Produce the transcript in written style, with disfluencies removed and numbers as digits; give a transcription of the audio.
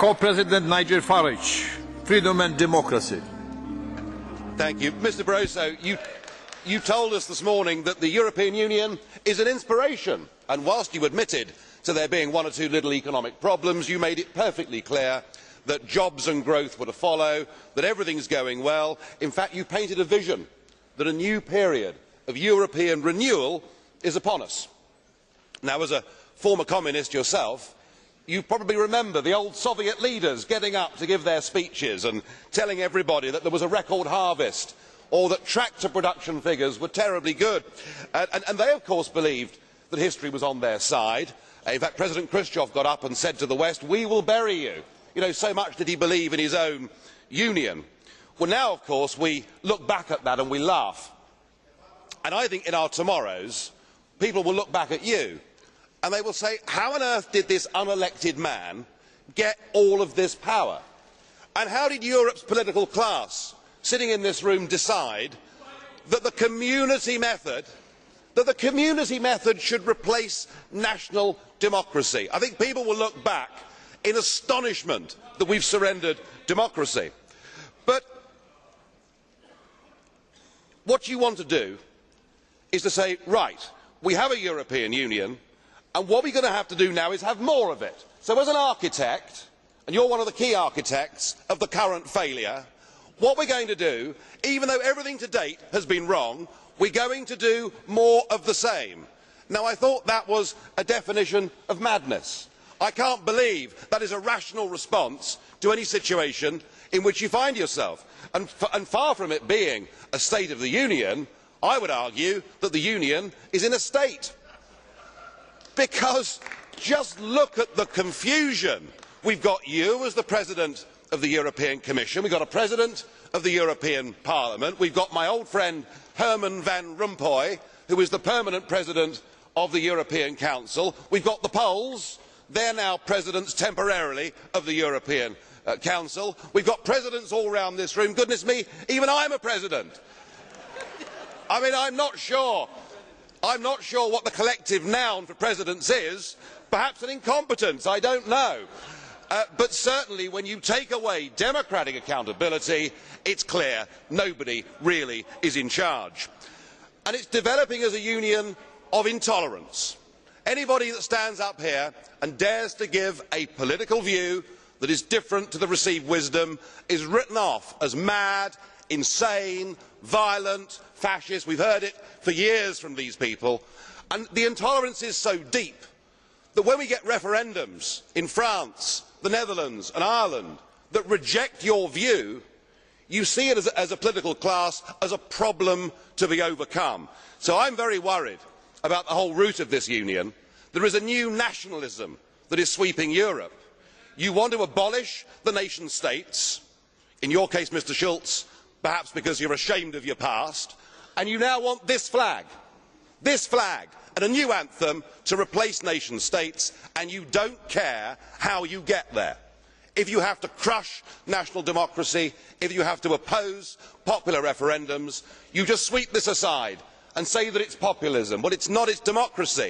Co-President Nigel Farage, Freedom and Democracy. Thank you. Mr Barroso, you told us this morning that the European Union is an inspiration, and whilst you admitted to there being one or two little economic problems, you made it perfectly clear that jobs and growth were to follow, that everything is going well. In fact, you painted a vision that a new period of European renewal is upon us. Now, as a former communist yourself, you probably remember the old Soviet leaders getting up to give their speeches and telling everybody that there was a record harvest or that tractor production figures were terribly good. And they, of course, believed that history was on their side. In fact, President Khrushchev got up and said to the West, "We will bury you." You know, so much did he believe in his own union. Well, now, of course, we look back at that and we laugh. And I think in our tomorrows, people will look back at you and they will say, how on earth did this unelected man get all of this power? And how did Europe's political class, sitting in this room, decide that the community method should replace national democracy? I think people will look back in astonishment that we've surrendered democracy. But what you want to do is to say, right, we have a European Union, and what we're going to have to do now is have more of it. So as an architect, and you're one of the key architects of the current failure, what we're going to do, even though everything to date has been wrong, we're going to do more of the same. Now, I thought that was a definition of madness. I can't believe that is a rational response to any situation in which you find yourself. And far from it being a State of the Union, I would argue that the Union is in a state. Because just look at the confusion. We've got you as the President of the European Commission, we've got a President of the European Parliament, we've got my old friend Herman Van Rompuy, who is the permanent President of the European Council, we've got the Poles, they're now presidents temporarily of the European Council, we've got presidents all round this room, goodness me, even I'm a president. I mean, I'm not sure what the collective noun for presidents is. Perhaps an incompetence, I don't know. But certainly when you take away democratic accountability, it's clear nobody really is in charge. And it's developing as a union of intolerance. Anybody that stands up here and dares to give a political view that is different to the received wisdom is written off as mad, insane, violent, fascist. We've heard it for years from these people. And the intolerance is so deep that when we get referendums in France, the Netherlands and Ireland that reject your view, you see it as a political class as a problem to be overcome. So I'm very worried about the whole root of this union. There is a new nationalism that is sweeping Europe. You want to abolish the nation states, in your case, Mr Schulz, perhaps because you're ashamed of your past, and you now want this flag and a new anthem to replace nation states, and you don't care how you get there. If you have to crush national democracy, if you have to oppose popular referendums, you just sweep this aside and say that it's populism. Well, it's not, it's democracy.